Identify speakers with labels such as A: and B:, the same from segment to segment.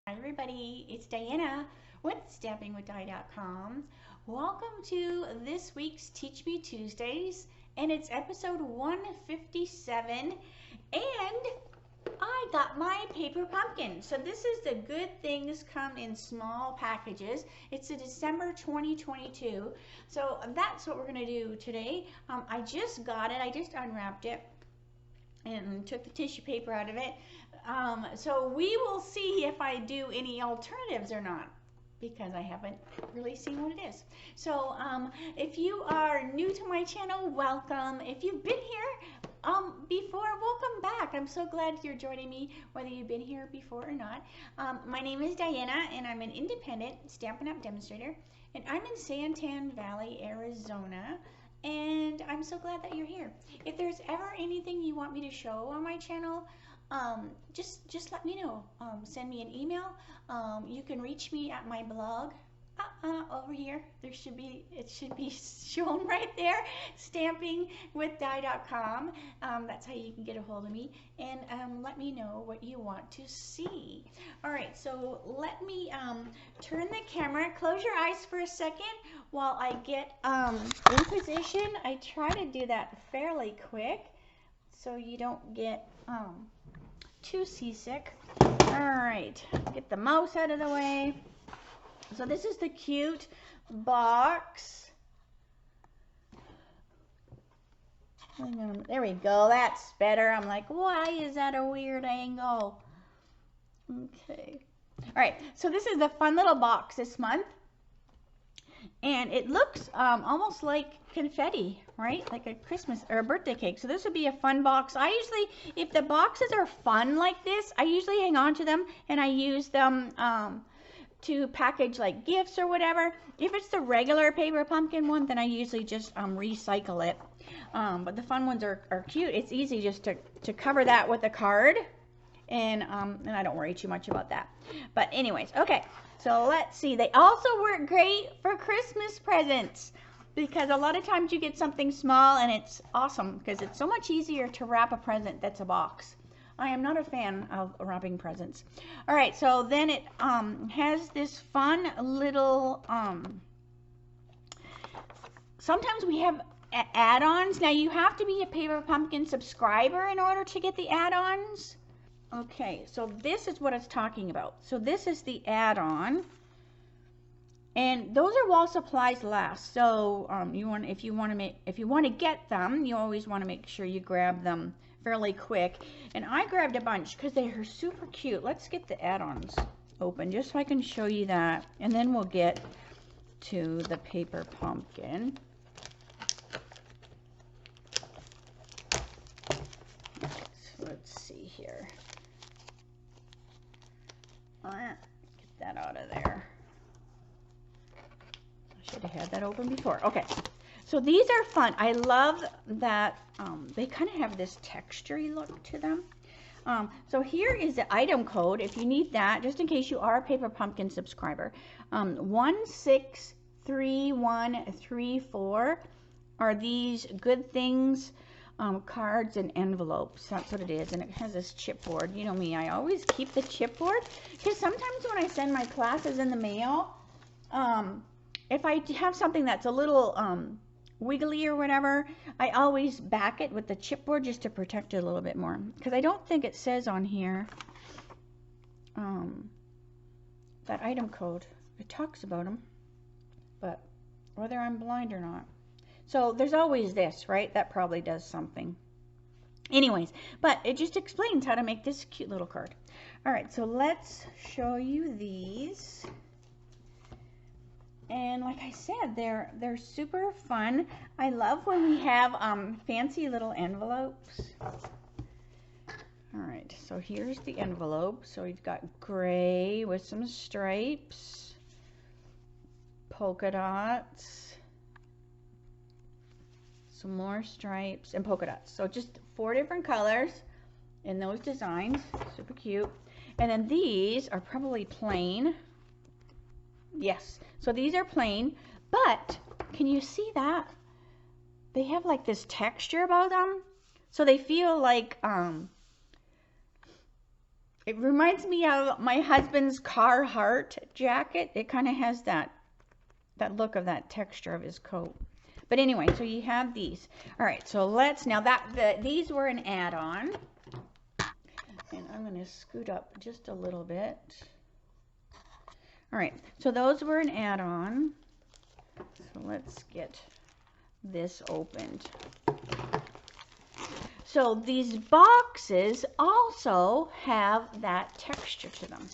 A: Hi everybody, it's Diana with stampingwithdie.com. Welcome to this week's Teach Me Tuesdays, and it's episode 157, and I got my paper pumpkin. So this is the Good Things Come in Small Packages. It's a December 2022, so that's what we're going to do today. I just got it, I just unwrapped it and took the tissue paper out of it. So we will see if I do any alternatives or not, because I haven't really seen what it is. So if you are new to my channel, welcome. If you've been here before, welcome back. I'm so glad you're joining me, whether you've been here before or not. My name is Diana, and I'm an independent Stampin' Up! Demonstrator, and I'm in Santan Valley, Arizona. And I'm so glad that you're here. If there's ever anything you want me to show on my channel, just let me know. Send me an email. You can reach me at my blog over here. It should be shown right there, stampingwithdie.com. That's how you can get a hold of me, and let me know what you want to see. All right, so let me turn the camera. Close your eyes for a second while I get in position. I try to do that fairly quick so you don't get too seasick. All right, get the mouse out of the way. So this is the cute box. Hang on. There we go. That's better. I'm like, why is that a weird angle? Okay. All right. So this is the fun little box this month. And it looks almost like confetti, right? Like a Christmas or a birthday cake. So this would be a fun box. I usually, if the boxes are fun like this, I usually hang on to them and I use them to package like gifts or whatever. If it's the regular paper pumpkin one, then I usually just recycle it. But the fun ones are cute. It's easy just to cover that with a card, and I don't worry too much about that. But anyways, okay, so let's see. They also work great for Christmas presents, because a lot of times you get something small and it's awesome because it's so much easier to wrap a present that's a box. I am not a fan of wrapping presents. All right, so then it has this fun little, sometimes we have add-ons. Now you have to be a Paper Pumpkin subscriber in order to get the add-ons. Okay, so this is what it's talking about. So this is the add-on, and those are while supplies last. So if you want to get them, you always want to make sure you grab them fairly quick. And I grabbed a bunch because they are super cute. Let's get the add-ons open just so I can show you that, and then we'll get to the paper pumpkin. So let's see here. Get that out of there. I should have had that open before. Okay, so these are fun. I love that they kind of have this textury look to them. So here is the item code if you need that, just in case you are a Paper Pumpkin subscriber. 163134 are these Good Things cards and envelopes. That's what it is, and it has this chipboard. You know me, I always keep the chipboard because sometimes when I send my classes in the mail, if I have something that's a little wiggly or whatever, I always back it with the chipboard just to protect it a little bit more, because I don't think it says on here that item code. It talks about them, but whether I'm blind or not. So there's always this, right? That probably does something. Anyways, but it just explains how to make this cute little card. All right, so let's show you these. And like I said, they're super fun. I love when we have fancy little envelopes. All right, so here's the envelope. So we've got gray with some stripes, polka dots, some more stripes, and polka dots. So just 4 different colors in those designs. Super cute. And then these are probably plain. Yes, so these are plain, but can you see that? They have like this texture about them. So they feel like It reminds me of my husband's Carhartt jacket. It kind of has that look of that texture of his coat. But anyway, so you have these. All right, so let's, now these were an add-on. And I'm going to scoot up just a little bit. All right, so those were an add-on. So let's get this opened. So these boxes also have that texture to them.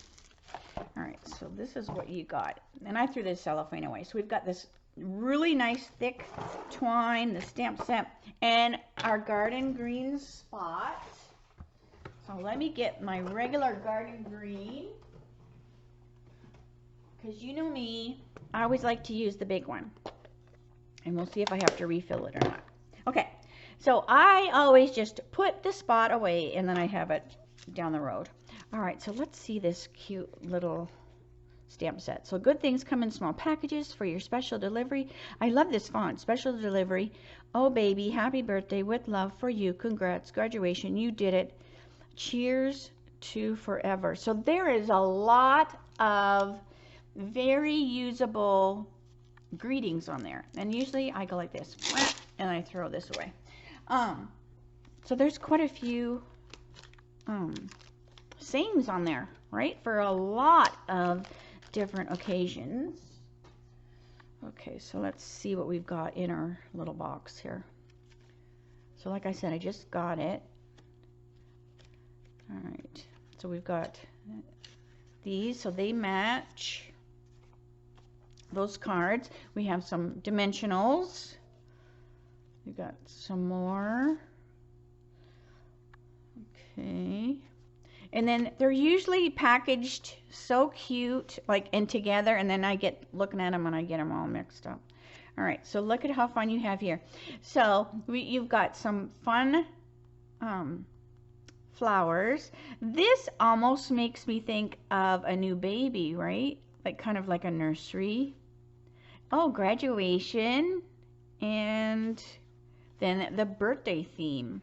A: All right, so this is what you got. And I threw this cellophane away. So we've got this really nice thick twine, the stamp set, and our garden green spot. So let me get my regular garden green. Because you know me, I always like to use the big one. And we'll see if I have to refill it or not. Okay, so I always just put the spot away and then I have it down the road. All right, so let's see this cute little stamp set. So good things come in small packages for your special delivery. I love this font, special delivery. Oh baby, happy birthday with love for you. Congrats, graduation, you did it. Cheers to forever. So there is a lot of very usable greetings on there. And usually I go like this and I throw this away. So there's quite a few sayings on there, right? For a lot of different occasions. Okay, so let's see what we've got in our little box here. So like I said, I just got it. All right, so we've got these, so they match those cards. We have some dimensionals. We got some more. Okay. And then they're usually packaged so cute, like and together, and then I get looking at them and I get them all mixed up. All right, so look at how fun you have here. So you've got some fun flowers. This almost makes me think of a new baby, right? Like kind of like a nursery. Oh, graduation, and then the birthday theme.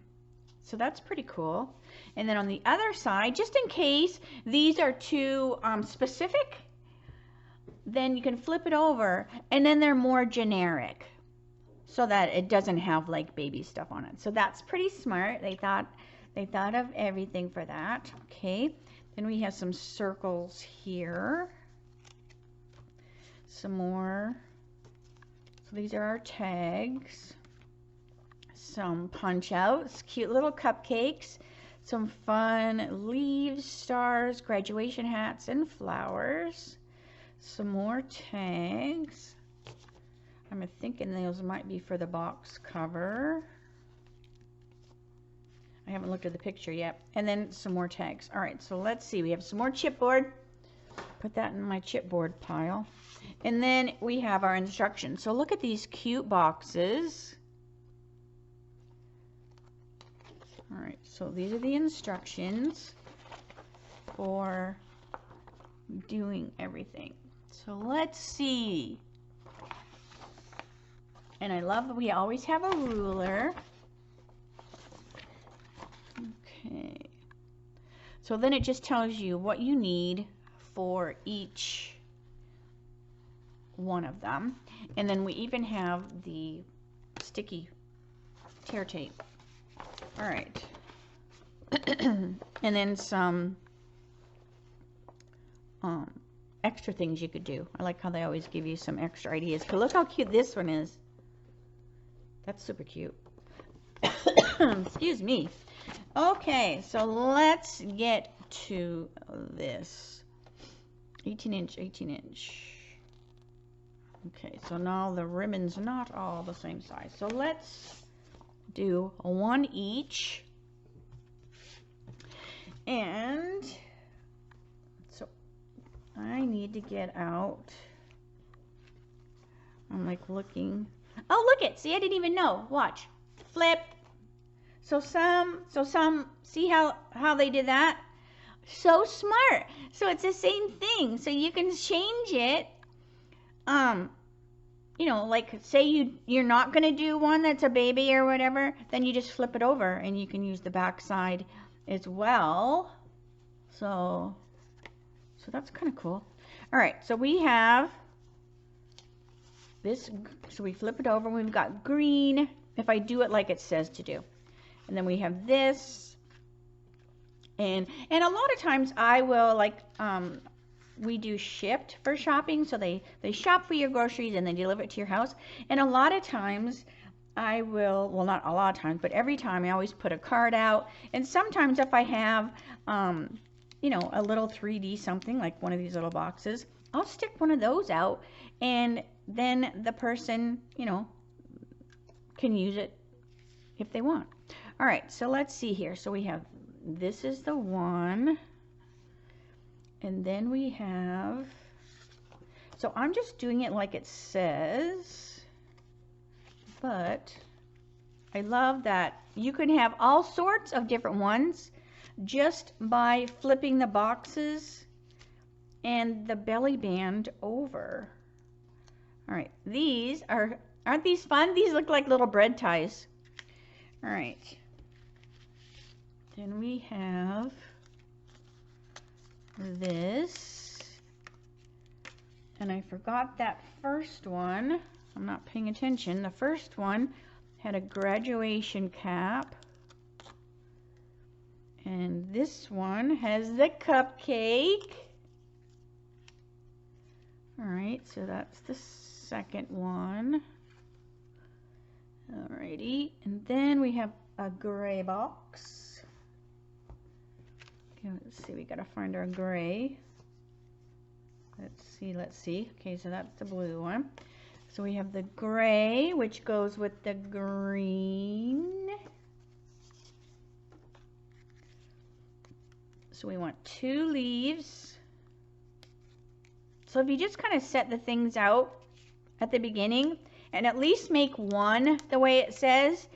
A: So that's pretty cool. And then on the other side, just in case these are too specific, then you can flip it over and then they're more generic so that it doesn't have like baby stuff on it. So that's pretty smart. They thought of everything for that. Okay. Then we have some circles here. Some more. So these are our tags. Some punch outs, cute little cupcakes, some fun leaves, stars, graduation hats, and flowers. Some more tags. I'm thinking those might be for the box cover. I haven't looked at the picture yet. And then some more tags. All right, so let's see. We have some more chipboard. Put that in my chipboard pile. And then we have our instructions. So look at these cute boxes. All right, so these are the instructions for doing everything. So let's see. And I love that we always have a ruler. Okay. So then it just tells you what you need for each one of them. And then we even have the sticky tear tape. All right. And then some extra things you could do. I like how they always give you some extra ideas. But look how cute this one is. That's super cute. Excuse me. Okay, so let's get to this. 18 inch. Okay, so now the ribbon's not all the same size. So let's do one each. And so I need to get out. I'm like looking. Oh, look it. See, I didn't even know. Watch. Flip. So some, see how they did that? So smart. So it's the same thing. So you can change it. You know, like say you're not going to do one that's a baby or whatever, then you just flip it over and you can use the back side as well. So that's kind of cool. All right, so we have this, so we flip it over, and we've got green, if I do it like it says to do. And then we have this, and a lot of times I will, like, we do shipped for shopping, so they shop for your groceries and they deliver it to your house. And a lot of times I will, well, not a lot of times, but every time I always put a card out. And sometimes if I have, you know, a little 3D something, like one of these little boxes, I'll stick one of those out, and then the person, you know, can use it if they want. All right, so let's see here. So we have, this is the one, and then we have, so I'm just doing it like it says, but I love that you can have all sorts of different ones just by flipping the boxes and the belly band over. All right, these are, aren't these fun? These look like little bread ties. All right, then we have this, and I forgot that first one. I'm not paying attention. The first one had a graduation cap, and this one has the cupcake. All right, so that's the second one. Alrighty, and then we have a gray box. Okay, let's see, we gotta find our gray. Let's see. Okay, so that's the blue one. So we have the gray, which goes with the green. So we want 2 leaves. So if you just kind of set the things out at the beginning, and at least make one the way it says,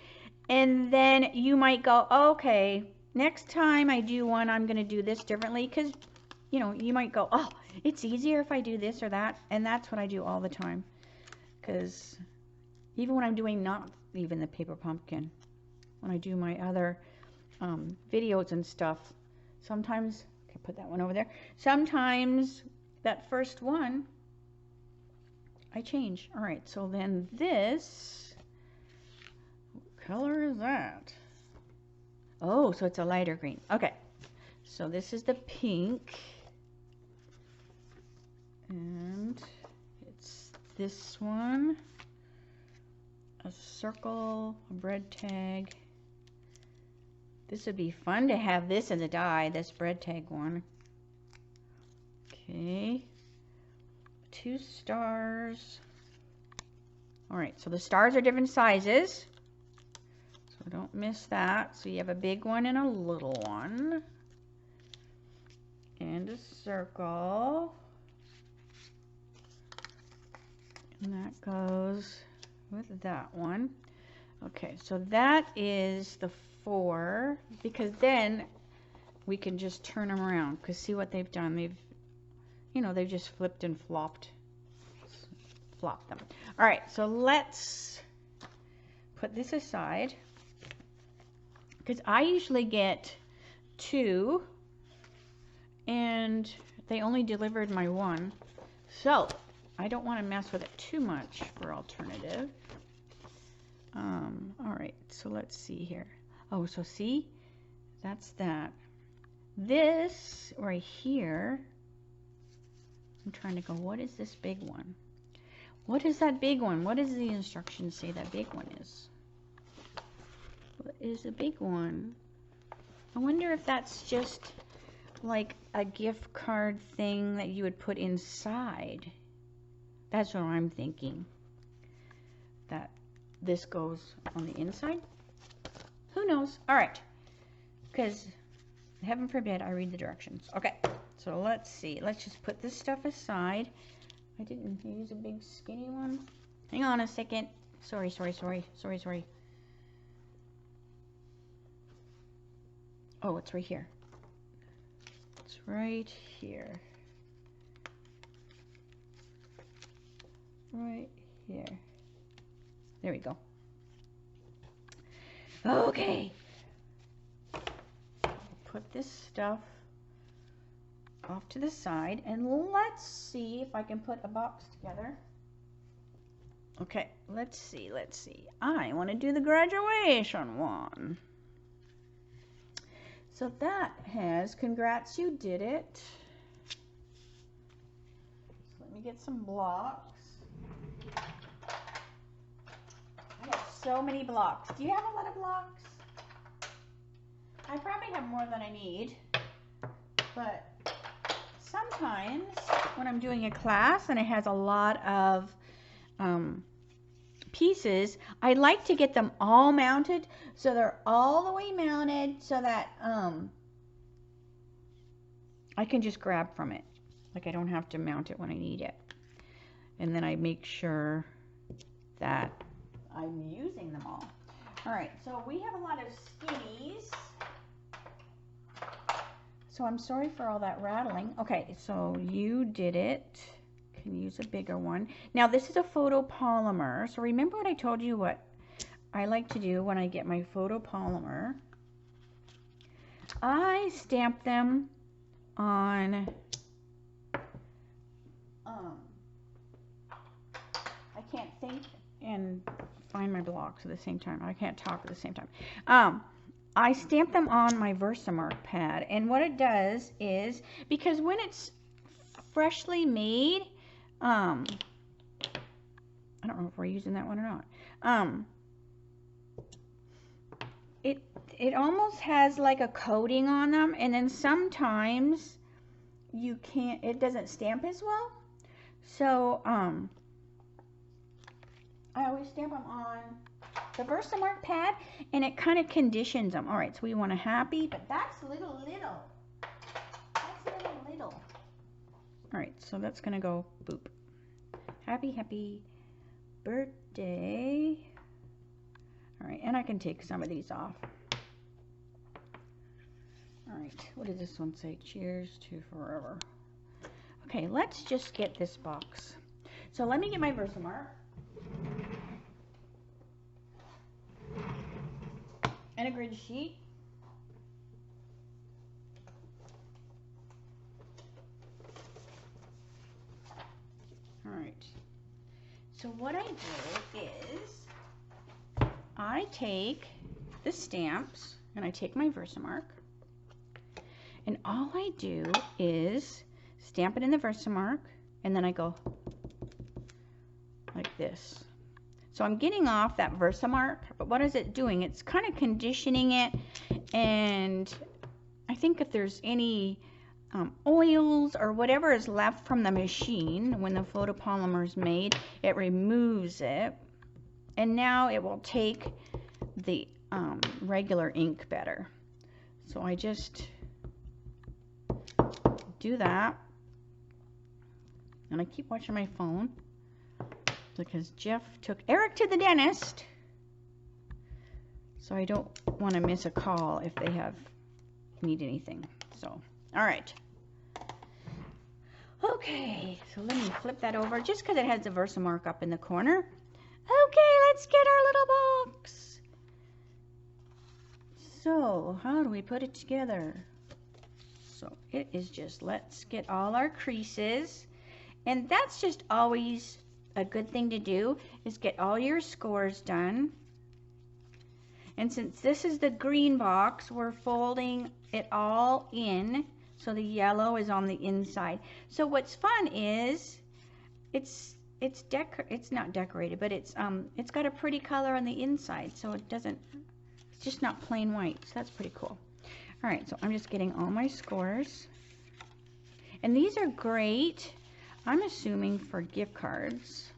A: and then you might go, okay, next time I do one, I'm going to do this differently, because, you know, you might go, oh, it's easier if I do this or that, and that's what I do all the time, because even when I'm doing not even the paper pumpkin, when I do my other videos and stuff, sometimes, okay, put that one over there, sometimes that first one I change. All right, so then this, what color is that? Oh, so it's a lighter green. Okay, so this is the pink, and it's this one, a circle, a bread tag. This would be fun to have this as a die, this bread tag one. Okay. 2 stars. All right, so the stars are different sizes, so don't miss that. So you have a big one and a little one, and a circle, and that goes with that one. Okay, so that is the 4, because then we can just turn them around, because see what they've done, they've, you know, they've just flipped and flopped them. All right, so let's put this aside, because I usually get 2, and they only delivered my 1, so I don't want to mess with it too much for alternative. All right, so let's see here. Oh, so see, that's that. This right here, I'm trying to go, what is this big one? What is that big one? What does the instructions say that big one is? What is a big one? I wonder if that's just like a gift card thing that you would put inside. That's what I'm thinking. That this goes on the inside? Who knows? All right. Because heaven forbid I read the directions. Okay. So let's see. Let's just put this stuff aside. I didn't use a big skinny one. Hang on a second. Sorry. Oh, it's right here. It's right here. Right here. There we go. Okay. Put this stuff off to the side, and let's see if I can put a box together. Okay, let's see. I want to do the graduation one. So that has, congrats, you did it. So let me get some blocks. I have so many blocks. Do you have a lot of blocks? I probably have more than I need, but sometimes when I'm doing a class and it has a lot of pieces, I like to get them all mounted so they're all the way mounted so that I can just grab from it. Like I don't have to mount it when I need it. And then I make sure that I'm using them all. All right, so we have a lot of skinnies. So I'm sorry for all that rattling. Okay, so you did it. Can use a bigger one. Now this is a photopolymer. So remember what I told you what I like to do when I get my photopolymer. I stamp them on I can't think and find my blocks at the same time. I can't talk at the same time. I stamp them on my Versamark pad, and what it does is, because when it's freshly made, I don't know if we're using that one or not. It almost has like a coating on them, and then sometimes you can't, it doesn't stamp as well. So I always stamp them on the Versamark pad, and it kind of conditions them. All right, so we want a happy, but that's little. That's little. All right, so that's gonna go boop. Happy birthday. All right, and I can take some of these off. All right, what does this one say? Cheers to forever. Okay, let's just get this box. So let me get my Versamark. And a grid sheet. All right. So what I do is I take the stamps and I take my Versamark, and all I do is stamp it in the Versamark, and then I go like this. So I'm getting off that Versamark, but what is it doing? It's kind of conditioning it, and I think if there's any oils or whatever is left from the machine when the photopolymer is made, it removes it, and now it will take the regular ink better. So I just do that, and I keep watching my phone because Jeff took Eric to the dentist, so I don't want to miss a call if they need anything. So all right, okay, so let me flip that over just because it has the Versamark up in the corner. Okay, let's get our little box. So how do we put it together? So it is just, let's get all our creases, and that's just always a good thing to do, is get all your scores done. And since this is the green box, we're folding it all in, so the yellow is on the inside. So what's fun is it's not decorated, but it's got a pretty color on the inside, so it's just not plain white. So that's pretty cool. All right, so I'm just getting all my scores, and these are great, I'm assuming, for gift cards.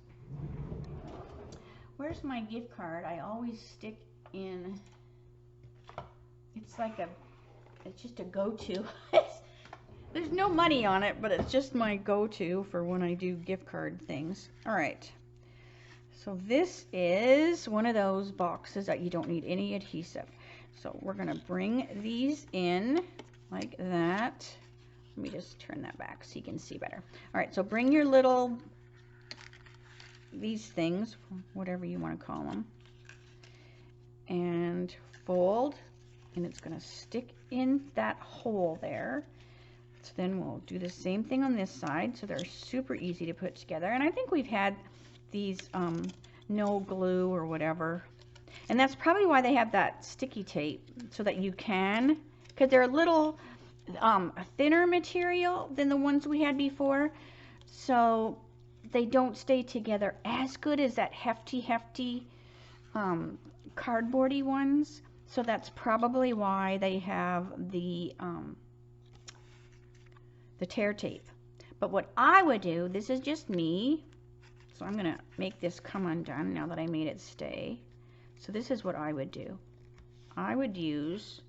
A: Where's my gift card? I always stick in, it's just a go-to. There's no money on it, but it's just my go-to for when I do gift card things. All right, so this is one of those boxes that you don't need any adhesive. So we're gonna bring these in like that. Let me just turn that back so you can see better. All right, so bring your little, these things, whatever you want to call them, and fold, and it's going to stick in that hole there. So then we'll do the same thing on this side. So they're super easy to put together. And I think we've had these no glue or whatever. And that's probably why they have that sticky tape, so that you can, because they're a little thinner material than the ones we had before. So they don't stay together as good as that hefty cardboardy ones. So that's probably why they have the tear tape. But what I would do, this is just me, so I'm gonna make this come undone now that I made it stay. So this is what I would do. I would use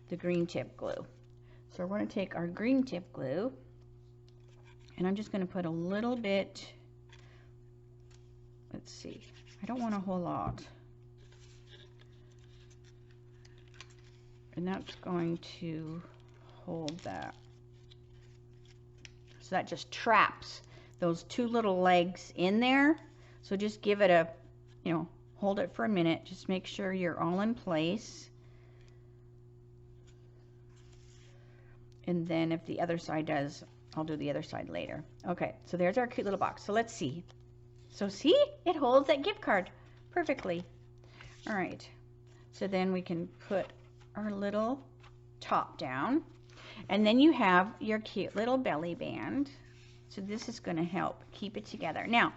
A: the green tip glue. So we're going to take our green tip glue, and I'm just going to put a little bit, let's see, I don't want a whole lot. And that's going to hold that. So that just traps those two little legs in there. So just give it a, you know, hold it for a minute. Just make sure you're all in place. And then if the other side does, I'll do the other side later. Okay, so there's our cute little box. So let's see. So see, it holds that gift card perfectly. All right, so then we can put our little top down. And then you have your cute little belly band. So this is going to help keep it together. Now,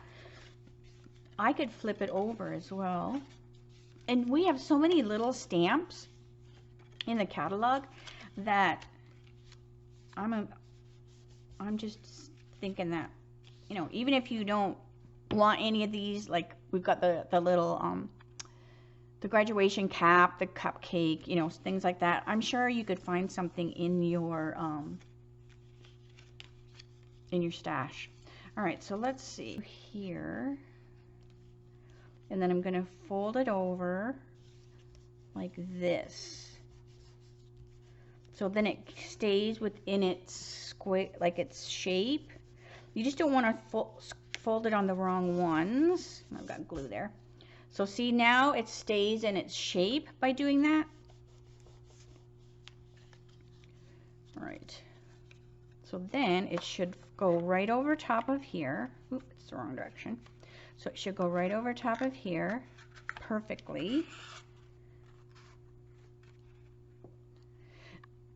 A: I could flip it over as well. And we have so many little stamps in the catalog that I'm just thinking that, you know, even if you don't want any of these, like we've got the little the graduation cap, the cupcake, you know, things like that. I'm sure you could find something in your stash. All right, so let's see here. And then I'm going to fold it over like this. So then it stays within its square, like its shape. You just don't want to fold it on the wrong ones. I've got glue there. So see, now it stays in its shape by doing that. All right. So then it should go right over top of here. Oop, it's the wrong direction. So it should go right over top of here perfectly.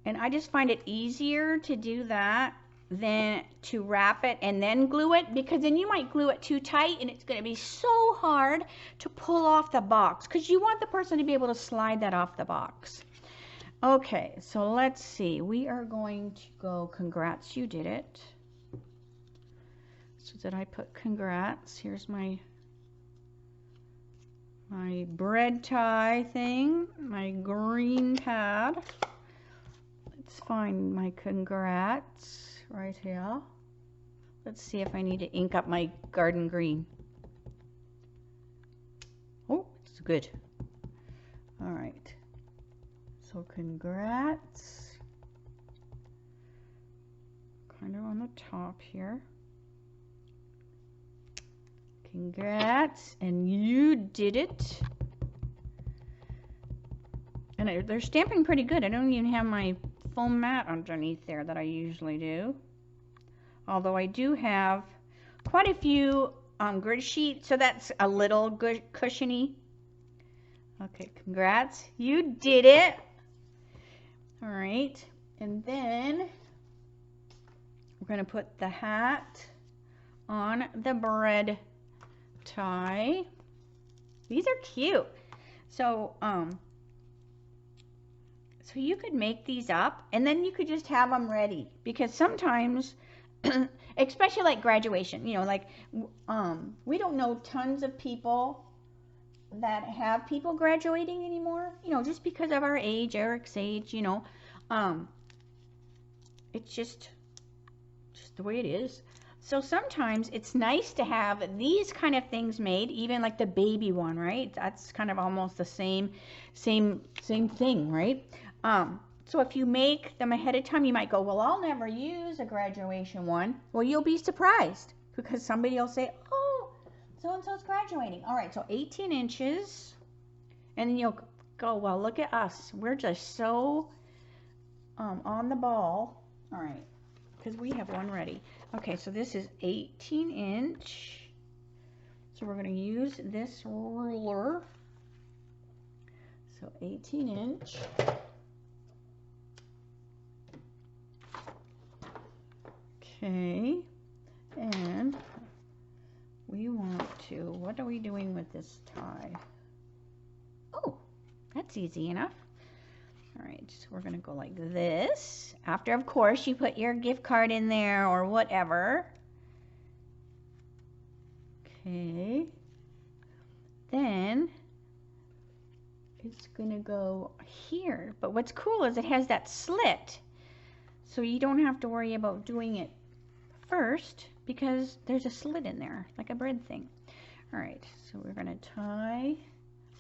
A: And I just find it easier to do that than to wrap it and then glue it, because then you might glue it too tight and it's going to be so hard to pull off the box, because you want the person to be able to slide that off the box. Okay, so let's see. We are going to go congrats, you did it. So did I put congrats? Here's my bread tie thing, my green pad. Let's find my congrats right here. Let's see if I need to ink up my garden green. Oh, it's good. All right. So congrats. Kind of on the top here. Congrats, and you did it. And they're stamping pretty good. I don't even have my foam mat underneath there that I usually do. Although I do have quite a few grid sheets, so that's a little good cushiony. Okay, congrats. You did it. All right, and then we're going to put the hat on the bread tie. These are cute. So so you could make these up and then you could just have them ready, because sometimes especially like graduation, you know, like we don't know tons of people that have people graduating anymore, you know, just because of our age, Eric's age, you know. It's just the way it is. So sometimes it's nice to have these kind of things made, even like the baby one, right? That's kind of almost the same thing, right? So if you make them ahead of time, you might go, well, I'll never use a graduation one. Well, you'll be surprised, because somebody will say, oh, so-and-so's graduating. All right, so 18 inches. And then you'll go, well, look at us. We're just so on the ball. All right, because we have one ready. Okay, so this is 18 inch. So we're going to use this ruler. So 18 inch. Okay, and we want to, what are we doing with this tie? Oh, that's easy enough. All right, so we're going to go like this. After, of course, you put your gift card in there or whatever. Okay. Then it's going to go here. But what's cool is it has that slit. So you don't have to worry about doing it first because there's a slit in there, like a bread thing. All right, so we're going to tie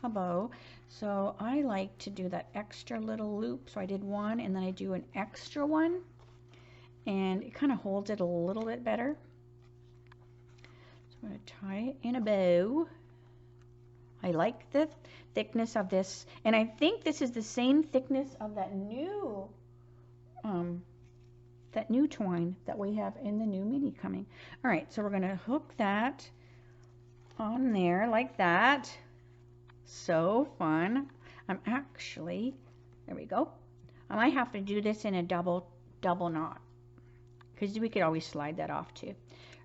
A: a bow. So I like to do that extra little loop. So I did one and then I do an extra one and it kind of holds it a little bit better. So I'm going to tie it in a bow. I like the thickness of this, and I think this is the same thickness of that new twine that we have in the new mini coming. All right, so we're going to hook that on there like that. So fun. I'm actually, there we go. I might have to do this in a double knot because we could always slide that off too.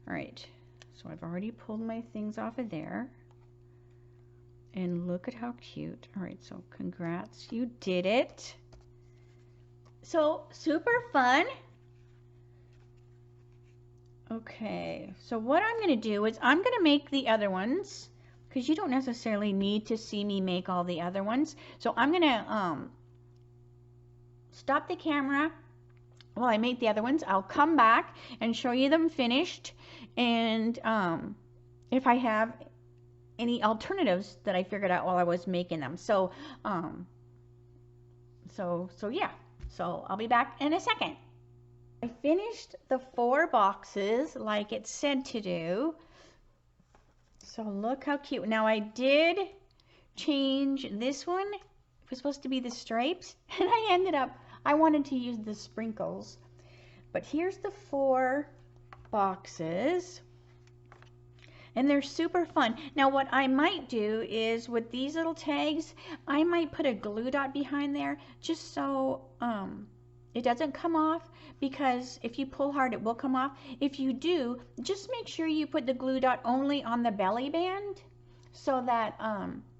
A: All right, so I've already pulled my things off of there. And look at how cute. All right, so congrats, you did it. So super fun. Okay, so what I'm going to do is I'm going to make the other ones because you don't necessarily need to see me make all the other ones. So I'm going to stop the camera while I make the other ones. I'll come back and show you them finished, and if I have any alternatives that I figured out while I was making them. So yeah, so I'll be back in a second. I finished the 4 boxes like it said to do. So look how cute. Now I did change this one. It was supposed to be the stripes and I wanted to use the sprinkles. But here's the 4 boxes. And they're super fun. Now what I might do is with these little tags, I might put a glue dot behind there just so it doesn't come off, because if you pull hard it will come off. If you do, just make sure you put the glue dot only on the belly band so that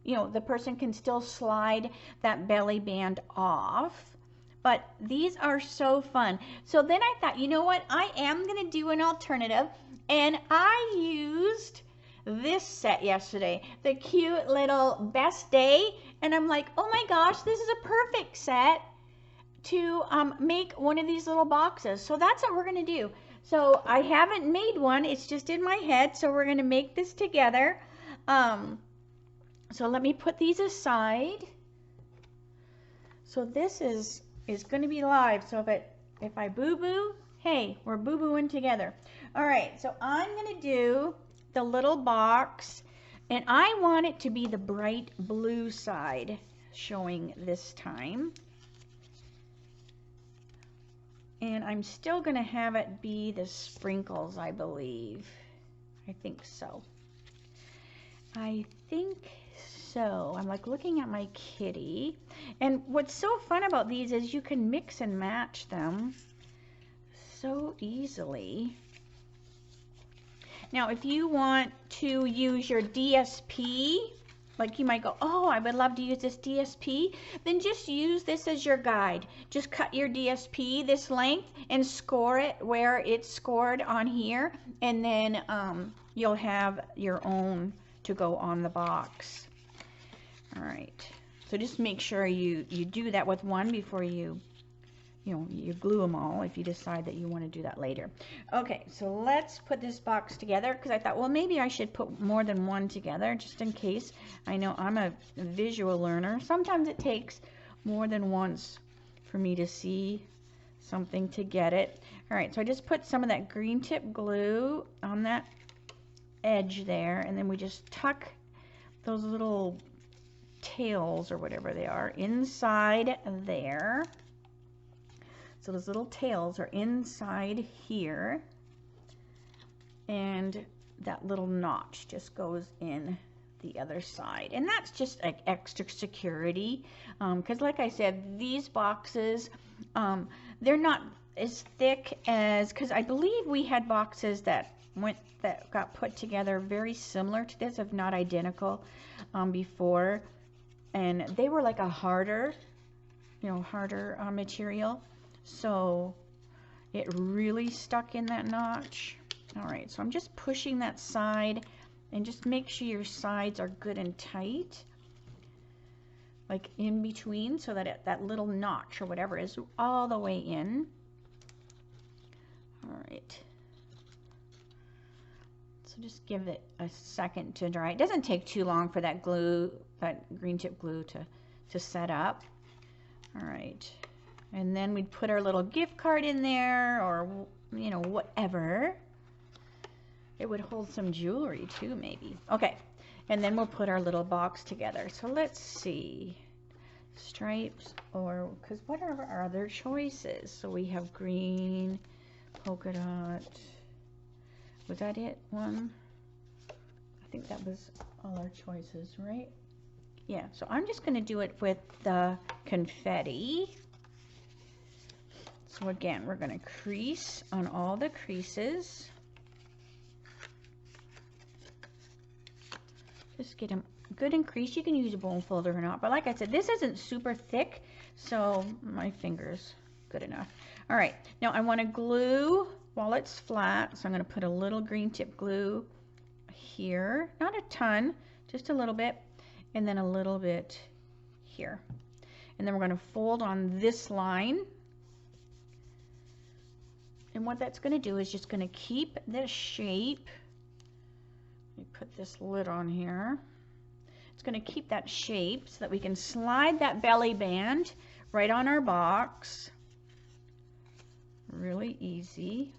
A: you know, the person can still slide that belly band off. But these are so fun. So then I thought, you know what, I am going to do an alternative. And I used this set yesterday, the cute little Best Day. And I'm like, oh my gosh, this is a perfect set to make one of these little boxes. So that's what we're going to do. So I haven't made one. It's just in my head. So we're going to make this together. So let me put these aside. So this is going to be live. So if I boo-boo, hey, we're boo-booing together. All right, so I'm going to do the little box, and I want it to be the bright blue side showing this time. And I'm still going to have it be the sprinkles, I believe. I think so. I think so. I'm like looking at my kitty. And what's so fun about these is you can mix and match them so easily. Now, if you want to use your DSP, like you might go, oh, I would love to use this DSP, then just use this as your guide. Just cut your DSP this length and score it where it's scored on here, and then you'll have your own to go on the box. All right, so just make sure you do that with one before you glue them all if you decide that you want to do that later. Okay, so let's put this box together, because I thought, well, maybe I should put more than one together just in case. I know I'm a visual learner. Sometimes it takes more than once for me to see something to get it. All right, so I just put some of that green tip glue on that edge there, and then we just tuck those little tails or whatever they are inside there. So those little tails are inside here, and that little notch just goes in the other side, and that's just like extra security, because like I said, these boxes, they're not as thick as, because I believe we had boxes that got put together very similar to this, if not identical, before, and they were like a harder, harder material, so it really stuck in that notch. All right, so I'm just pushing that side, and just make sure your sides are good and tight, like in between, so that that little notch or whatever is all the way in. All right. So just give it a second to dry. It doesn't take too long for that glue, that green tip glue to set up. All right. And then we'd put our little gift card in there, or, whatever. It would hold some jewelry too, maybe. Okay. And then we'll put our little box together. So let's see. Stripes, or, because what are our other choices? So we have green, polka dot. Was that it? One? I think that was all our choices, right? Yeah, so I'm just going to do it with the confetti. So again, we're going to crease on all the creases. Just get them good and creased. You can use a bone folder or not, but like I said, this isn't super thick, so my finger's good enough. All right, now I want to glue while it's flat, so I'm going to put a little green tip glue here, not a ton, just a little bit, and then a little bit here. And then we're going to fold on this line. And what that's going to do is just going to keep this shape. Let me put this lid on here. It's going to keep that shape so that we can slide that belly band right on our box. Really easy.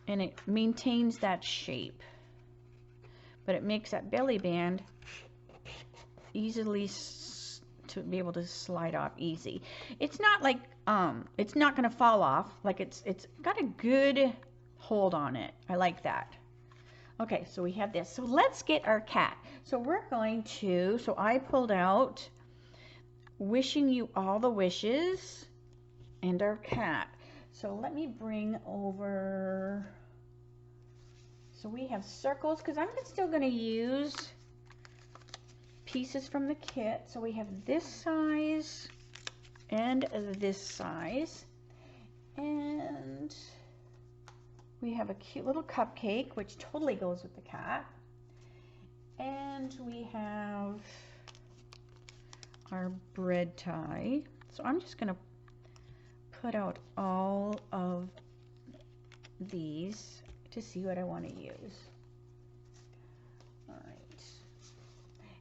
A: And it maintains that shape, but it makes that belly band easily to be able to slide off easy. It's not like it's not going to fall off, like it's got a good hold on it. I like that. Okay, so we have this. So let's get our cat. So we're going to, so I pulled out Wishing You All the Wishes and our cat. So let me bring over, so we have circles, because I'm still going to use pieces from the kit. So we have this size and this size, and we have a cute little cupcake, which totally goes with the cat, and we have our bread tie. So I'm just going to put out all of these to see what I want to use. All right.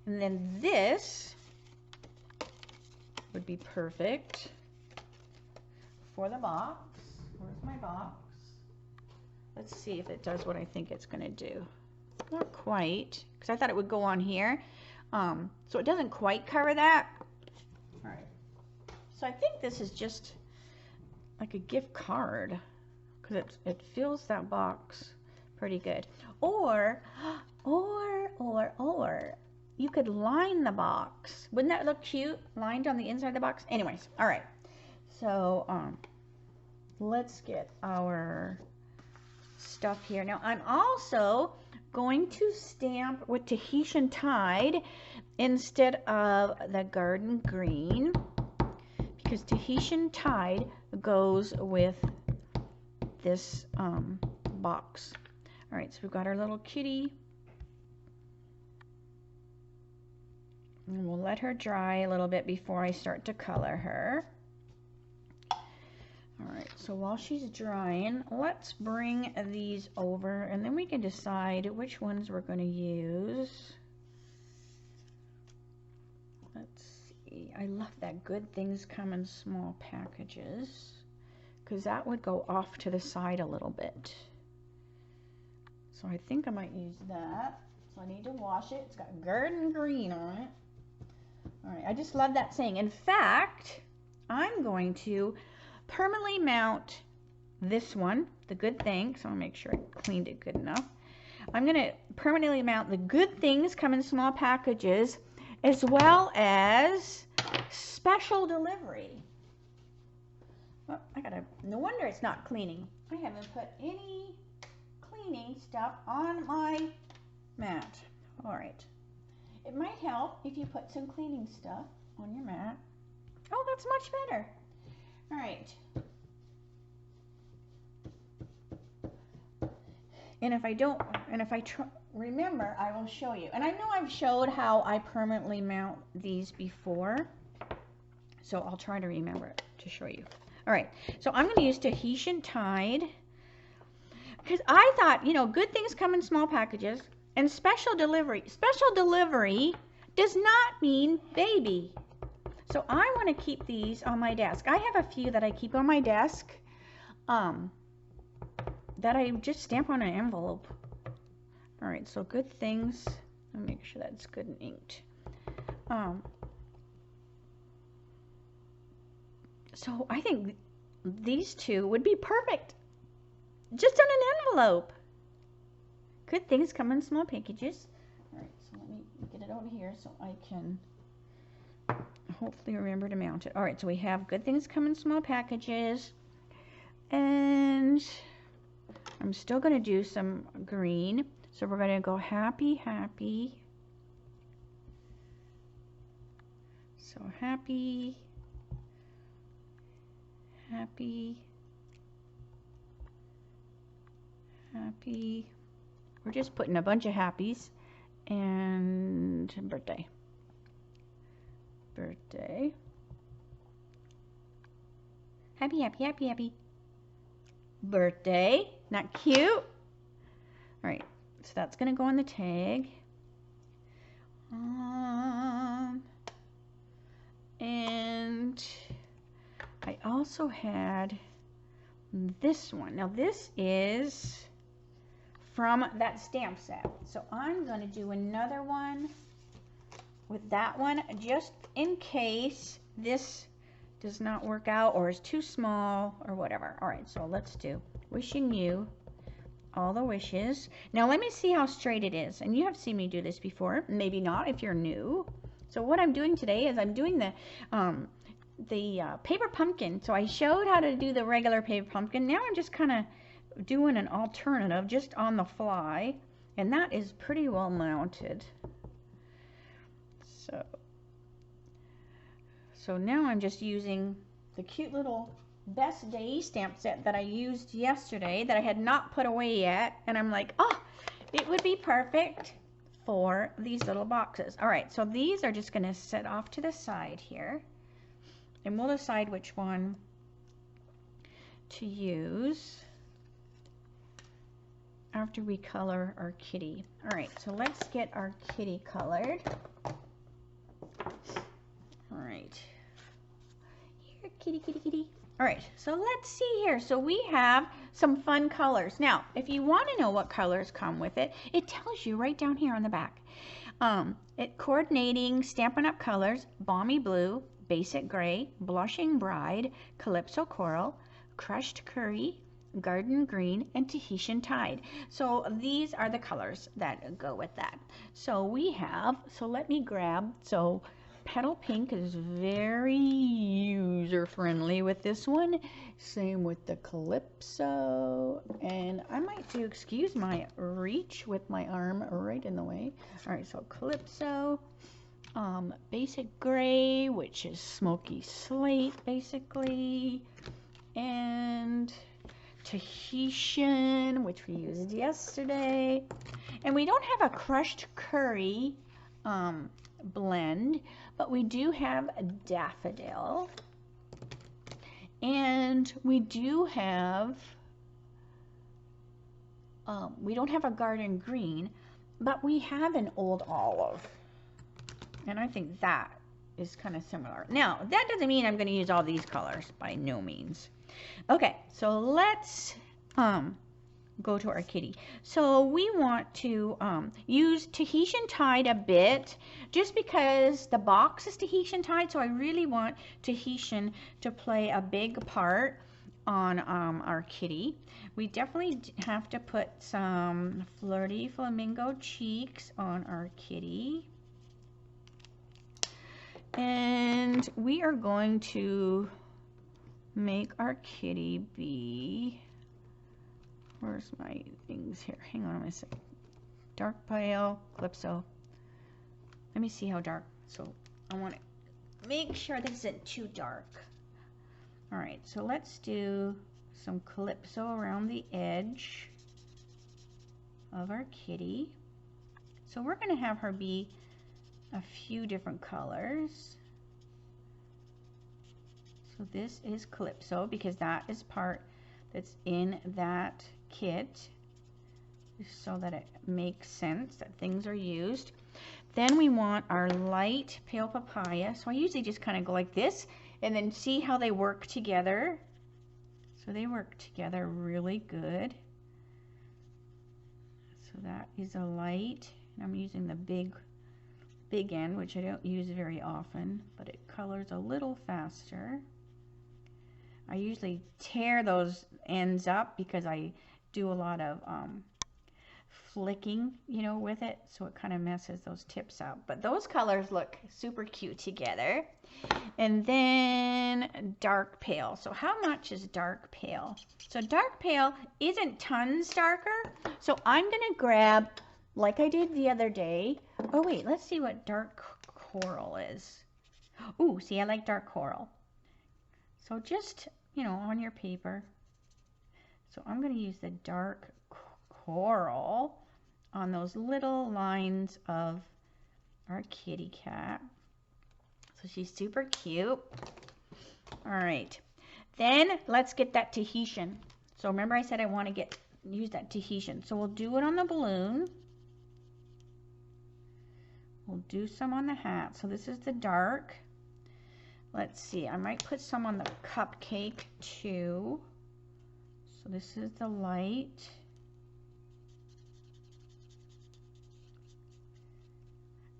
A: And then this would be perfect for the box. Where's my box? Let's see if it does what I think it's going to do. Not quite, because I thought it would go on here. So it doesn't quite cover that. All right. So I think this is just like a gift card, because it fills that box pretty good. Or you could line the box. Wouldn't that look cute? Lined on the inside of the box? Anyways, all right. So let's get our stuff here. Now I'm also going to stamp with Tahitian Tide instead of the garden green, because Tahitian Tide goes with this box. All right, so we've got our little kitty, and we'll let her dry a little bit before I start to color her. All right, so while she's drying, let's bring these over, and then we can decide which ones we're going to use. Let's see. I love that good things come in small packages, because that would go off to the side a little bit. So I think I might use that. So I need to wash it. It's got garden green on it. All right, I just love that saying. In fact, I'm going to permanently mount this one, the good thing. So I'll make sure I cleaned it good enough. I'm going to permanently mount the good things come in small packages, as well as special delivery. Oh, no wonder it's not cleaning. I haven't put any cleaning stuff on my mat. All right. It might help if you put some cleaning stuff on your mat. Oh, that's much better. All right. And if I remember, I will show you. And I know I've showed how I permanently mount these before, so I'll try to remember to show you. All right, so I'm going to use Tahitian Tide, because I thought, you know, good things come in small packages, and special delivery. Special delivery does not mean baby. So I want to keep these on my desk. I have a few that I keep on my desk that I just stamp on an envelope. All right, so good things. I'll make sure that's good and inked. So I think these two would be perfect just on an envelope. Good things come in small packages. All right, so let me get it over here so I can hopefully remember to mount it. All right, so we have good things come in small packages, and I'm still going to do some green. So we're going to go happy, happy. So happy, happy, happy. We're just putting a bunch of happies, and birthday. Birthday. Happy, happy, happy, happy. Birthday. Not cute? All right, so that's going to go on the tag. And I also had this one. Now this is from that stamp set. So I'm going to do another one with that one just in case this does not work out or is too small or whatever. All right, so let's do wishing you all the wishes. Now let me see how straight it is. And you have seen me do this before, maybe not if you're new. So what I'm doing today is I'm doing the paper pumpkin. So I showed how to do the regular paper pumpkin. Now I'm just kind of doing an alternative just on the fly, and that is pretty well mounted. So now I'm just using the cute little Best Day stamp set that I used yesterday that I had not put away yet, and I'm like, oh, it would be perfect for these little boxes. All right, so these are just going to set off to the side here, and we'll decide which one to use after we color our kitty. All right, so let's get our kitty colored. All right, here, kitty, kitty, kitty. All right, so let's see here. So we have some fun colors. Now, if you want to know what colors come with it, it tells you right down here on the back. Coordinating Stampin' Up! Colors: Balmy Blue, Basic Gray, Blushing Bride, Calypso Coral, Crushed Curry, Garden Green, and Tahitian Tide. So these are the colors that go with that. So we have, so let me grab, so Petal Pink is very user-friendly with this one. Same with the Calypso. And I might do, excuse my reach with my arm right in the way. All right, so Calypso. Basic Gray, which is smoky slate, basically. And Tahitian, which we used yesterday. And we don't have a Crushed Curry blend, but we do have a Daffodil, and we do have we don't have a Garden Green, but we have an Old Olive, and I think that is kind of similar. Now that doesn't mean I'm going to use all these colors, by no means. Okay, so let's go to our kitty. So we want to use Tahitian tied a bit, just because the box is Tahitian tied, so I really want Tahitian to play a big part on our kitty. We definitely have to put some flirty flamingo cheeks on our kitty. And we are going to make our kitty be, where's my things here? Hang on a second. Dark pale, Calypso. Let me see how dark. So I want to make sure this isn't too dark. All right, so let's do some Calypso around the edge of our kitty. So we're going to have her be a few different colors. So this is Calypso because that is part that's in that kit, so that it makes sense that things are used. Then we want our light pale papaya. So I usually just kind of go like this and then see how they work together. So they work together really good. So that is a light. I'm using the big end, which I don't use very often, but it colors a little faster. I usually tear those ends up because I do a lot of flicking, you know, with it, so it kind of messes those tips up. But those colors look super cute together. And then dark pale. So how much is dark pale? So dark pale isn't tons darker, so I'm gonna grab, like I did the other day. Oh wait, let's see what dark coral is. Ooh, see, I like dark coral. So just, you know, on your paper. So I'm going to use the dark coral on those little lines of our kitty cat. So she's super cute. All right. Then let's get that Tahitian. So remember I said I want to use that Tahitian. So we'll do it on the balloon. We'll do some on the hat. So this is the dark. Let's see, I might put some on the cupcake too. So this is the light.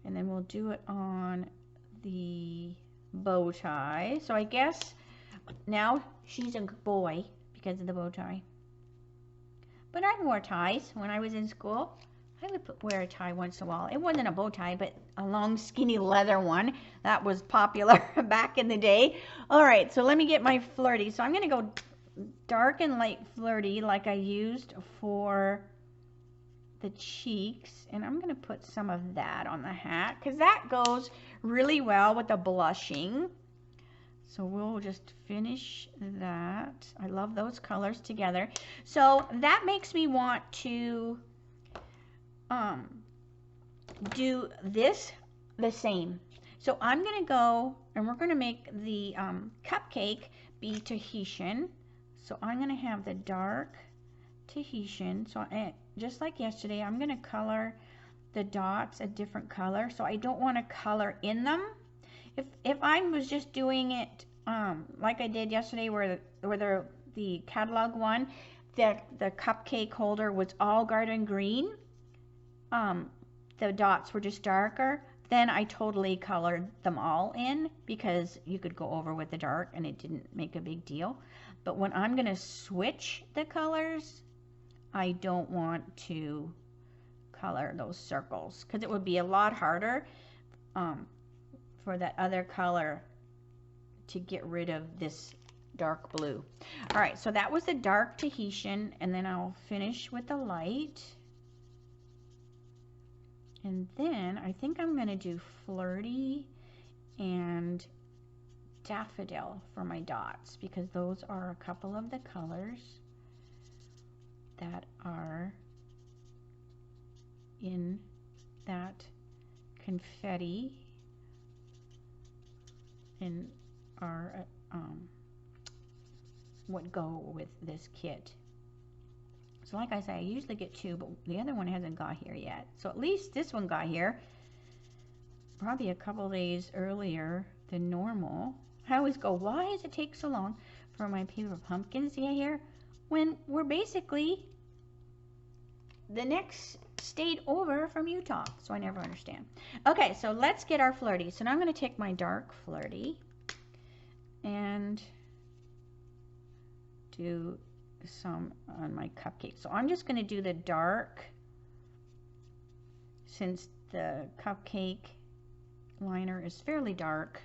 A: And then we'll do it on the bow tie. So I guess now she's a boy because of the bow tie. But I wore ties when I was in school. I would wear a tie once in a while. It wasn't a bow tie, but a long, skinny leather one. That was popular back in the day. All right, so let me get my flirty. So I'm going to go dark and light flirty like I used for the cheeks. And I'm going to put some of that on the hat because that goes really well with the blushing. So we'll just finish that. I love those colors together. So that makes me want to do this the same. So I'm going to go and we're going to make the cupcake be Tahitian. So I'm going to have the dark Tahitian. So just like yesterday, I'm going to color the dots a different color. So I don't want to color in them. If I was just doing it like I did yesterday where the catalog one, the cupcake holder was all garden green, the dots were just darker, then I totally colored them all in because you could go over with the dark and it didn't make a big deal. But when I'm going to switch the colors, I don't want to color those circles because it would be a lot harder for that other color to get rid of this dark blue. All right, so that was the dark Tahitian, and then I'll finish with the light. And then I think I'm going to do flirty and daffodil for my dots because those are a couple of the colors that are in that confetti and are what go with this kit. So like I say, I usually get two, but the other one hasn't got here yet. So at least this one got here probably a couple days earlier than normal. I always go, why does it take so long for my paper pumpkins to get here when we're basically the next state over from Utah, so I never understand. Okay, so let's get our flirty. So now I'm going to take my dark flirty and do some on my cupcake. So I'm just going to do the dark, since the cupcake liner is fairly dark.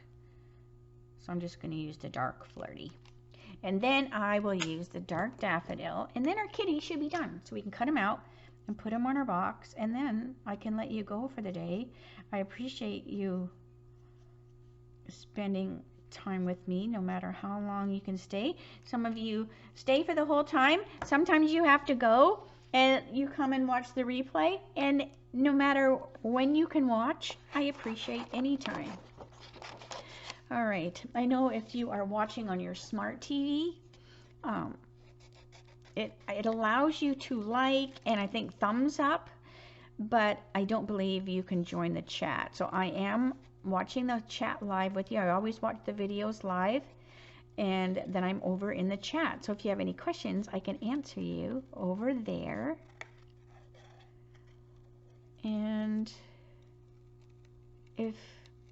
A: So I'm just going to use the dark flirty. And then I will use the dark daffodil, and then our kitty should be done. So we can cut him out and put him on our box, and then I can let you go for the day. I appreciate you spending time with me, no matter how long you can stay. Some of you stay for the whole time. Sometimes you have to go and you come and watch the replay, and no matter when you can watch, I appreciate any time. All right, I know if you are watching on your smart TV, it allows you to like and I think thumbs up, but I don't believe you can join the chat. So I am watching the chat live with you. I always watch the videos live, and then I'm over in the chat. So if you have any questions, I can answer you over there. And if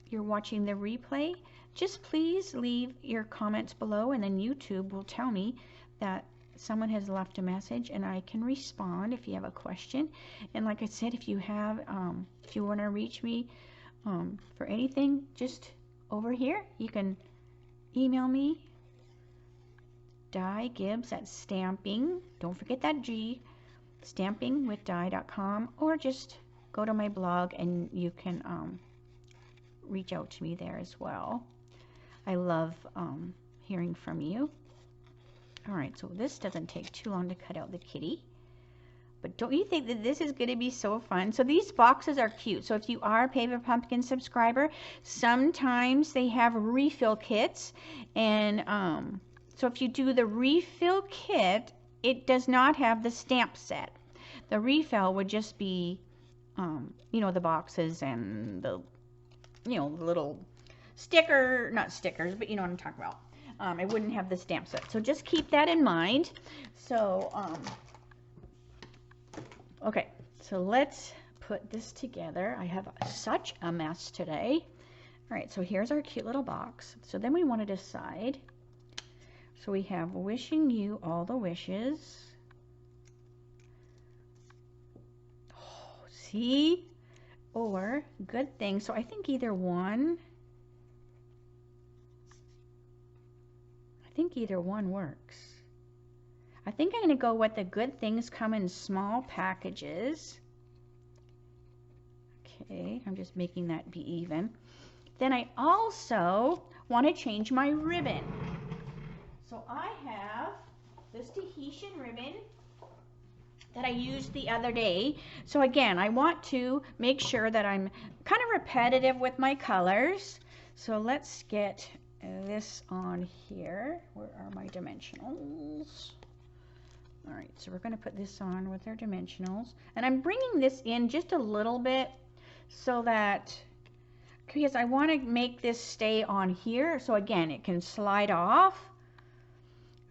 A: you're watching the replay, just please leave your comments below, and then YouTube will tell me that someone has left a message, and I can respond if you have a question. And like I said, if you have, if you want to reach me for anything, just over here, you can email me, Gibbs at Stampin. Don't forget that G, stampingwithdi.com, or just go to my blog and you can reach out to me there as well. I love hearing from you. All right, so this doesn't take too long to cut out the kitty. But don't you think that this is going to be so fun? So these boxes are cute. So if you are a Paper Pumpkin subscriber, sometimes they have refill kits. And so if you do the refill kit, it does not have the stamp set. The refill would just be, you know, the boxes and the, you know, the little sticker, not stickers, but you know what I'm talking about. It wouldn't have the stamp set. So just keep that in mind. So, okay, so let's put this together. I have such a mess today. All right, so here's our cute little box. So then we want to decide. So we have wishing you all the wishes. Oh, see? Or good things. So I think either one. I think either one works. I think I'm going to go with the good things come in small packages. Okay, I'm just making that be even. Then I also want to change my ribbon. So I have this Tahitian ribbon that I used the other day. So again, I want to make sure that I'm kind of repetitive with my colors. So let's get this on here. Where are my dimensionals? All right, so we're going to put this on with our dimensionals. And I'm bringing this in just a little bit so that, because I want to make this stay on here. So again, it can slide off.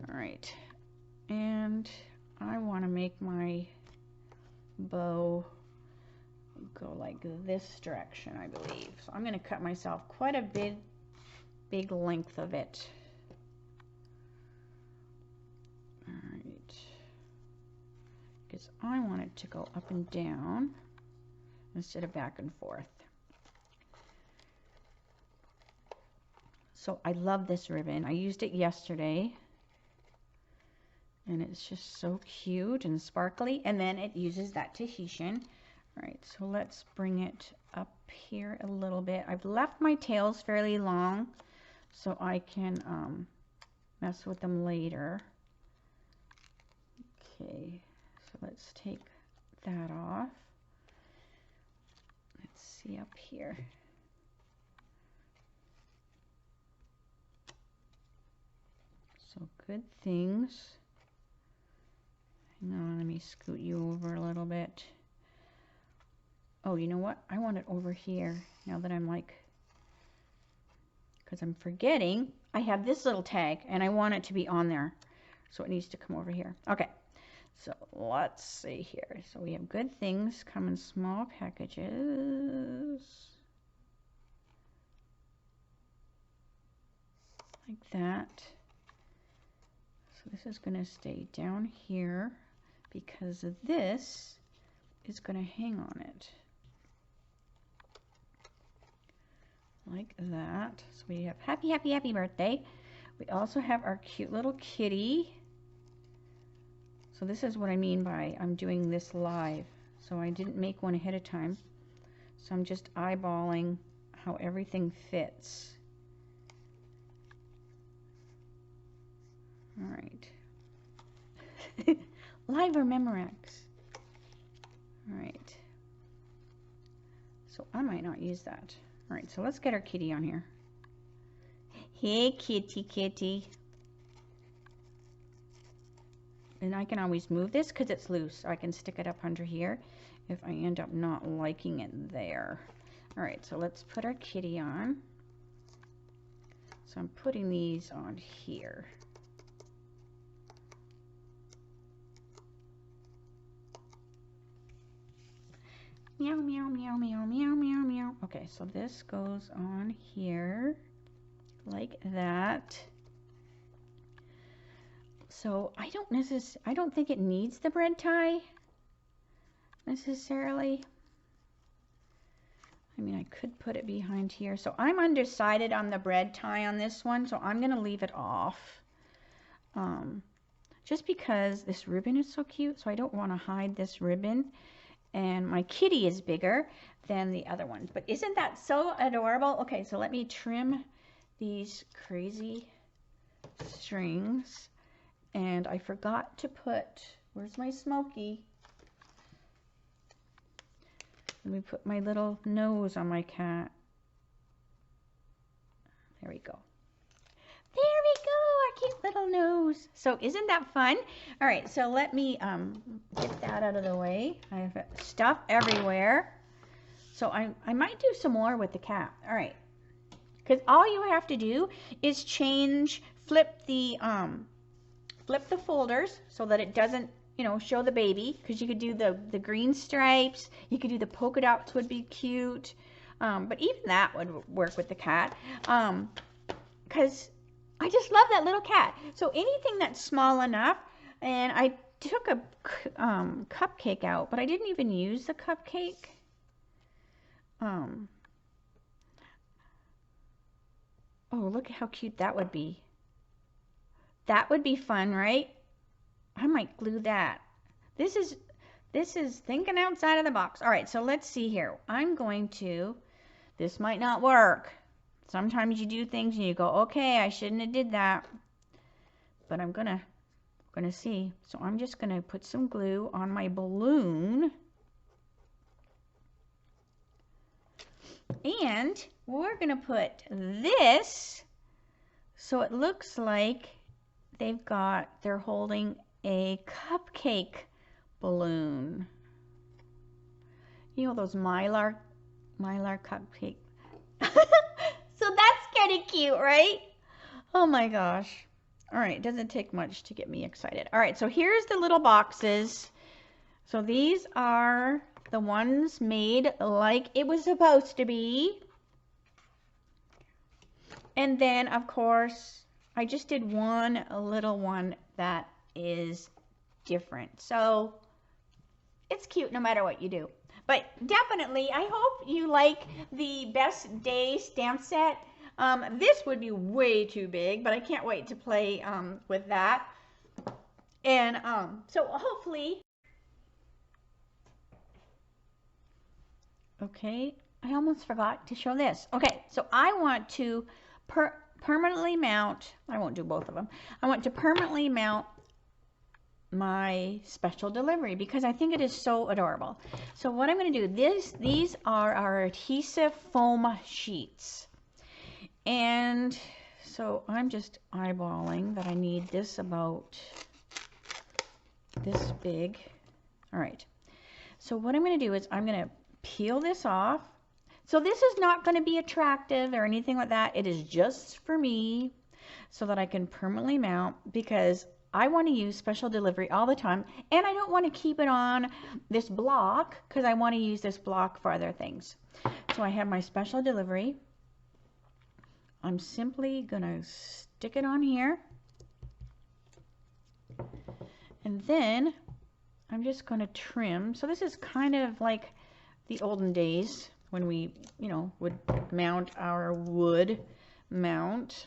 A: All right, and I want to make my bow go like this direction, I believe. So I'm going to cut myself quite a big length of it. All right, because I want it to go up and down instead of back and forth. So I love this ribbon. I used it yesterday. And it's just so cute and sparkly. And then it uses that Tahitian. All right, so let's bring it up here a little bit. I've left my tails fairly long so I can mess with them later. Okay, so let's take that off. Let's see up here. So good things. Hang on, let me scoot you over a little bit. Oh, you know what? I want it over here now that I'm like, because I'm forgetting I have this little tag and I want it to be on there. So it needs to come over here. Okay, So let's see here. So we have good things come in small packages. Like that. So this is going to stay down here because this is going to hang on it. Like that. So we have happy, happy, happy birthday. We also have our cute little kitty. So this is what I mean by I'm doing this live. So I didn't make one ahead of time. So I'm just eyeballing how everything fits. All right. Live or Memorex. All right. So I might not use that. All right, so let's get our kitty on here. Hey, kitty, kitty. And I can always move this because it's loose. So I can stick it up under here if I end up not liking it there. All right, so let's put our kitty on. So I'm putting these on here. Meow, meow, meow, meow, meow, meow, meow. Okay, so this goes on here like that. So I don't think it needs the bread tie necessarily. I mean, I could put it behind here. So I'm undecided on the bread tie on this one, so I'm gonna leave it off. Just because this ribbon is so cute, so I don't want to hide this ribbon. And my kitty is bigger than the other ones. But isn't that so adorable? Okay, so let me trim these crazy strings. And I forgot to put, where's my Smokey? Let me put my little nose on my cat. There we go. There we go, our cute little nose. So isn't that fun? All right, so let me get that out of the way. I have stuff everywhere. So I might do some more with the cat. All right, because all you have to do is flip the folders so that it doesn't, show the baby. Because you could do the green stripes. You could do the polka dots would be cute. But even that would work with the cat. Because I just love that little cat. So anything that's small enough, and I took a cupcake out, but I didn't even use the cupcake. Oh, look at how cute that would be. That would be fun, right? I might glue that. This is thinking outside of the box. All right, so let's see here. This might not work. Sometimes you do things and you go, okay, I shouldn't have did that. But I'm gonna see. So I'm just gonna put some glue on my balloon. And we're gonna put this so it looks like they're holding a cupcake balloon. You know those Mylar cupcake. So that's kind of cute, right? Oh my gosh. All right, it doesn't take much to get me excited. All right, so here's the little boxes. So these are the ones made like it was supposed to be. And then, of course, I just did a little one that is different. So it's cute no matter what you do. But definitely, I hope you like the Best Day stamp set. This would be way too big, but I can't wait to play with that. And so hopefully, okay, I almost forgot to show this. Okay, so I want to permanently mount, I won't do both of them. I want to permanently mount my special delivery because I think it is so adorable. So what I'm going to do, these are our adhesive foam sheets. And so I'm just eyeballing that I need this about this big. All right. So what I'm going to do is I'm going to peel this off. So this is not going to be attractive or anything like that. It is just for me so that I can permanently mount because I want to use special delivery all the time, and I don't want to keep it on this block because I want to use this block for other things. So I have my special delivery. I'm simply gonna stick it on here, and then I'm just gonna trim. So this is kind of like the olden days when we, you know, would mount our wood mount.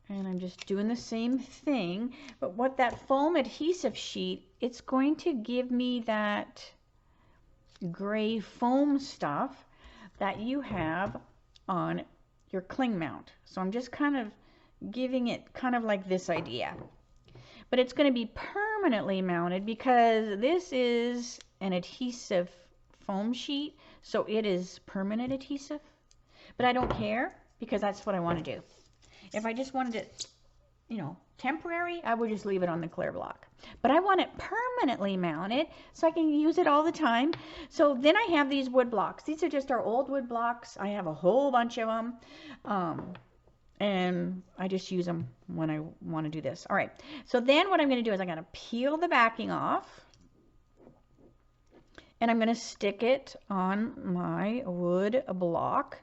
A: And I'm just doing the same thing, but what that foam adhesive sheet, it's going to give me that gray foam stuff that you have on your cling mount. So I'm just kind of giving it kind of like this idea. But it's going to be permanently mounted because this is an adhesive foam sheet, so it is permanent adhesive. But I don't care because that's what I want to do. If I just wanted it, you know, temporary, I would just leave it on the clear block. But I want it permanently mounted so I can use it all the time. So then I have these wood blocks. These are just our old wood blocks. I have a whole bunch of them. And I just use them when I want to do this. All right. So then what I'm going to do is I'm going to peel the backing off. And I'm going to stick it on my wood block.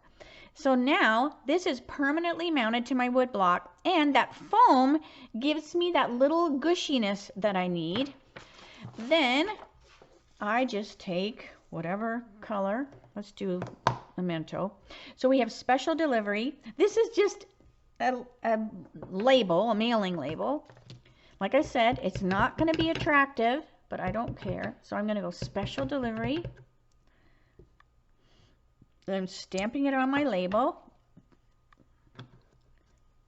A: So now this is permanently mounted to my wood block, and that foam gives me that little gushiness that I need. Then I just take whatever color. Let's do Memento. So we have special delivery. This is just a label, a mailing label. Like I said, it's not going to be attractive, but I don't care. So I'm going to go special delivery. I'm stamping it on my label.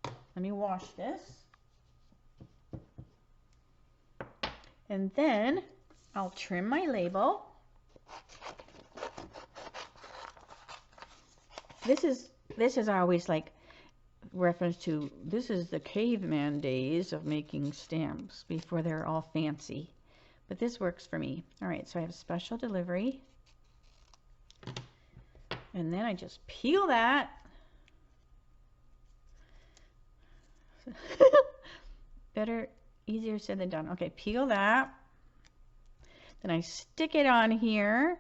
A: Let me wash this. And then I'll trim my label. This is always like reference to, this is the caveman days of making stamps before they're all fancy. But this works for me. All right, so I have special delivery. And then I just peel that. Better, easier said than done. Okay, peel that. Then I stick it on here.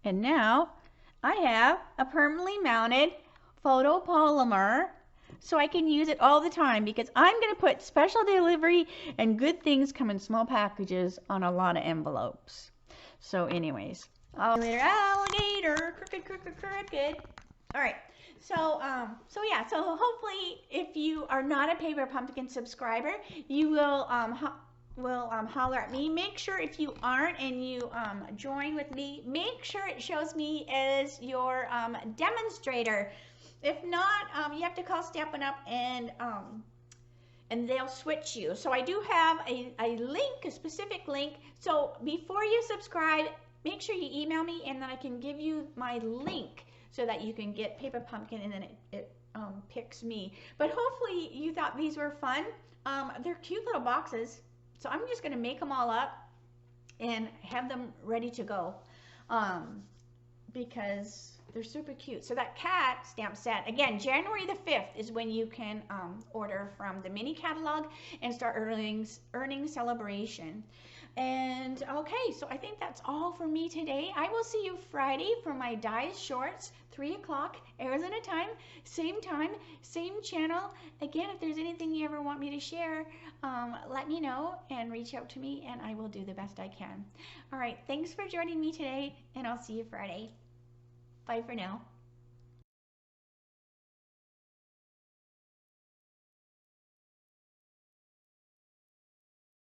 A: And now I have a permanently mounted photopolymer, so I can use it all the time because I'm going to put special delivery and good things come in small packages on a lot of envelopes. So anyways. Alligator, alligator, crooked, crooked, crooked. All right, so yeah, so hopefully if you are not a Paper Pumpkin subscriber, you will holler at me. Make sure if you aren't and you join with me, make sure it shows me as your demonstrator. If not, you have to call Stampin' up and they'll switch you. So I do have a link, a specific link. So before you subscribe, make sure you email me and then I can give you my link so that you can get Paper Pumpkin and then it picks me. But hopefully you thought these were fun. They're cute little boxes. So I'm just going to make them all up and have them ready to go because they're super cute. So that cat stamp set, again, January the 5th is when you can order from the mini catalog and start earning celebration. And okay, so I think that's all for me today. I will see you Friday for my Dies Shorts, 3 o'clock Arizona time, same channel. Again, if there's anything you ever want me to share, let me know and reach out to me and I will do the best I can. All right, thanks for joining me today and I'll see you Friday. Bye for now.